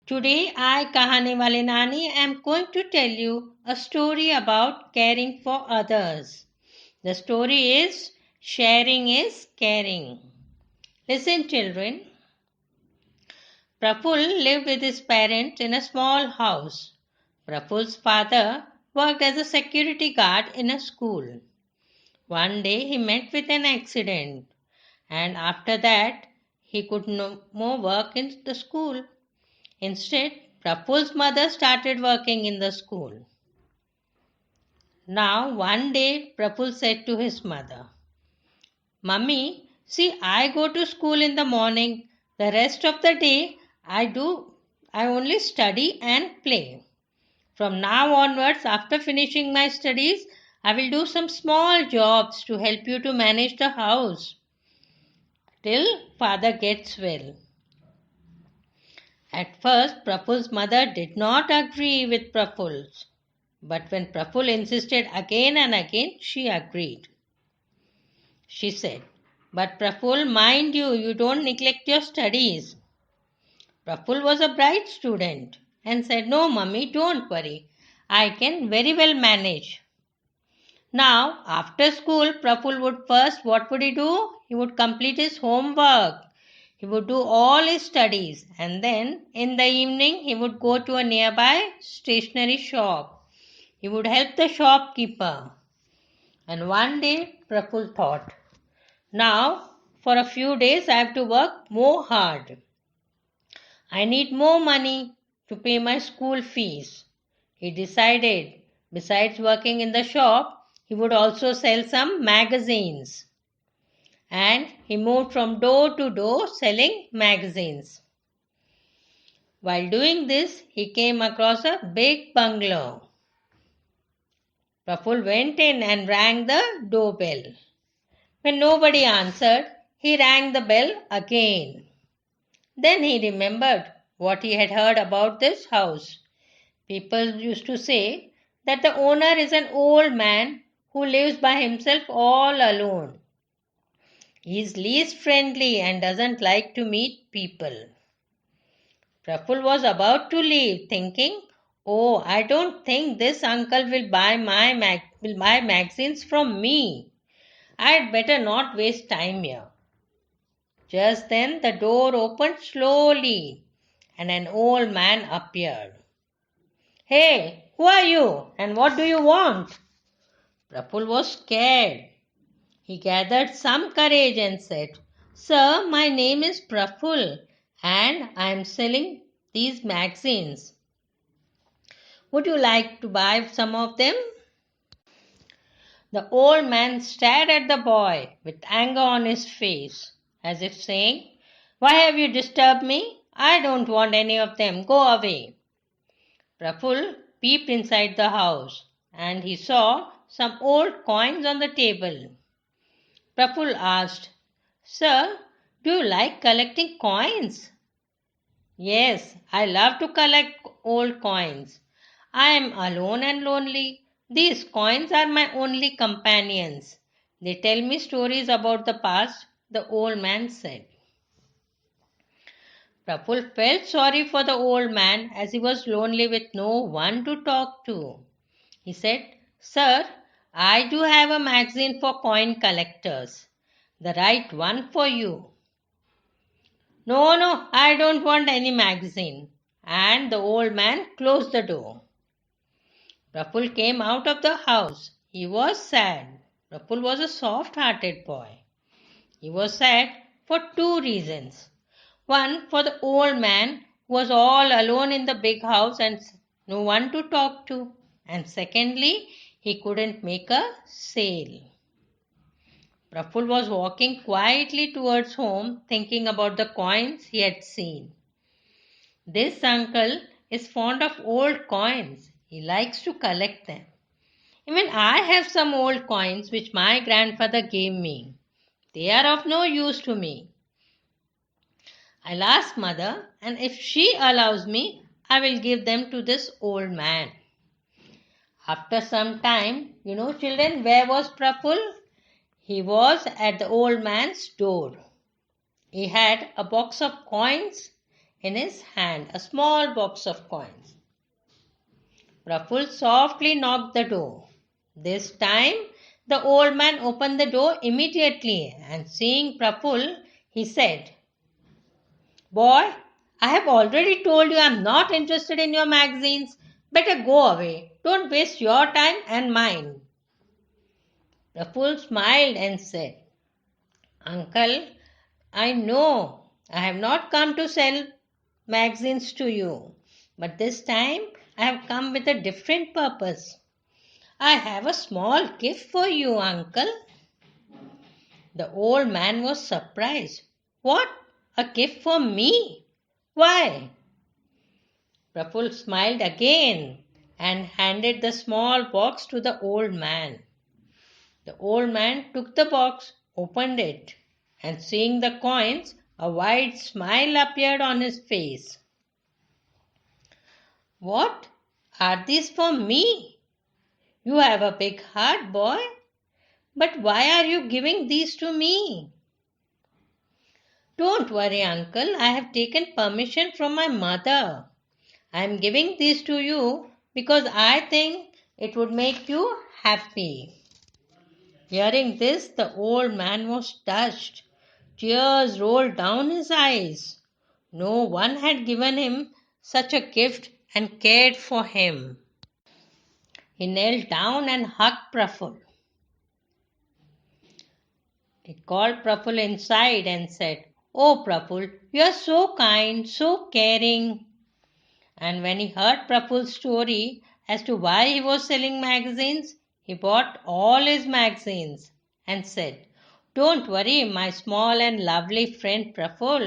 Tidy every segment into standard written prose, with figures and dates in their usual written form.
Today, I, Kahani Wali Nani, am going to tell you a story about caring for others. The story is Sharing is Caring. Listen, children. Praful lived with his parents in a small house. Praful's father worked as a security guard in a school. One day he met with an accident, and after that he could no more work in the school. Instead, Praful's mother started working in the school. Now, one day, Praful said to his mother, Mummy, see, I go to school in the morning. The rest of the day, I only study and play. From now onwards, after finishing my studies, I will do some small jobs to help you to manage the house till father gets well. At first, Praful's mother did not agree with Praful, but when Praful insisted again and again, she agreed. She said, But Praful, mind you, you don't neglect your studies. Praful was a bright student and said, No, mummy, don't worry. I can very well manage. Now, after school, Praful would first, what would he do? He would complete his homework. He would do all his studies, and then in the evening he would go to a nearby stationery shop. He would help the shopkeeper. And one day Praful thought, now for a few days I have to work more hard. I need more money to pay my school fees. He decided, besides working in the shop, he would also sell some magazines. And he moved from door to door selling magazines. While doing this, he came across a big bungalow. Praful went in and rang the doorbell. When nobody answered, he rang the bell again. Then he remembered what he had heard about this house. People used to say that the owner is an old man who lives by himself all alone. He is least friendly and doesn't like to meet people. Praful was about to leave, thinking, "Oh, I don't think this uncle will buy magazines from me. I'd better not waste time here." Just then the door opened slowly and an old man appeared. "Hey, who are you and what do you want?" Praful was scared. He gathered some courage and said, "Sir, my name is Praful and I am selling these magazines. Would you like to buy some of them?" The old man stared at the boy with anger on his face, as if saying, "Why have you disturbed me? I don't want any of them. Go away." Praful peeped inside the house and he saw some old coins on the table. Praful asked, "Sir, do you like collecting coins?" "Yes, I love to collect old coins. I am alone and lonely. These coins are my only companions. They tell me stories about the past," the old man said. Praful felt sorry for the old man as he was lonely with no one to talk to. He said, "Sir, I do have a magazine for coin collectors. The right one for you." No, I don't want any magazine." And the old man closed the door. Praful came out of the house. He was sad. Praful was a soft-hearted boy. He was sad for two reasons. One, for the old man who was all alone in the big house and no one to talk to. And secondly, he couldn't make a sale. Praful was walking quietly towards home, thinking about the coins he had seen. This uncle is fond of old coins. He likes to collect them. Even I have some old coins which my grandfather gave me. They are of no use to me. I'll ask mother, and if she allows me, I will give them to this old man. After some time, children, where was Praful? He was at the old man's door. He had a box of coins in his hand a small box of coins. Praful softly knocked the door. This time, the old man opened the door immediately and seeing Praful, he said, "Boy, I have already told you I am not interested in your magazines. Better go away. Don't waste your time and mine." Praful smiled and said, "Uncle, I know I have not come to sell magazines to you, but this time I have come with a different purpose. I have a small gift for you, uncle." The old man was surprised. "What? A gift for me? Why?" Praful smiled again and handed the small box to the old man. The old man took the box, opened it, and seeing the coins, a wide smile appeared on his face. "What? Are these for me? You have a big heart, boy. But why are you giving these to me?" "Don't worry, uncle. I have taken permission from my mother. I am giving these to you because I think it would make you happy." Hearing this, the old man was touched. Tears rolled down his eyes. No one had given him such a gift and cared for him. He knelt down and hugged Praful. He called Praful inside and said, "Oh, Praful, you are so kind, so caring." And when he heard Praful's story as to why he was selling magazines, he bought all his magazines and said, "Don't worry, my small and lovely friend Praful.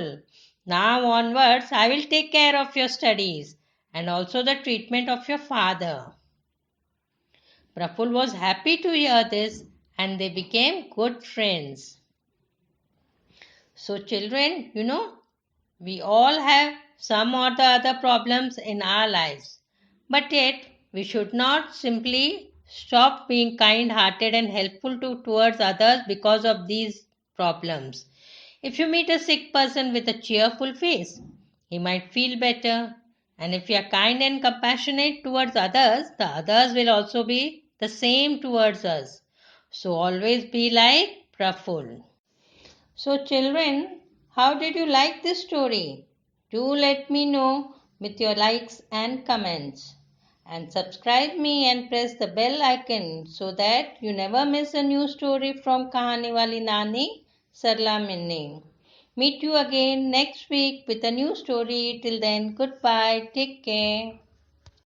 Now onwards, I will take care of your studies and also the treatment of your father." Praful was happy to hear this and they became good friends. So, children, we all have some or the other problems in our lives. But yet, we should not simply stop being kind hearted and helpful towards others because of these problems. If you meet a sick person with a cheerful face, he might feel better. And if you are kind and compassionate towards others, the others will also be the same towards us. So always be like Praful. So, children, how did you like this story? Do let me know with your likes and comments. And subscribe me and press the bell icon so that you never miss a new story from Kahani Wali Nani Sarla Minni. Meet you again next week with a new story. Till then, goodbye. Take care.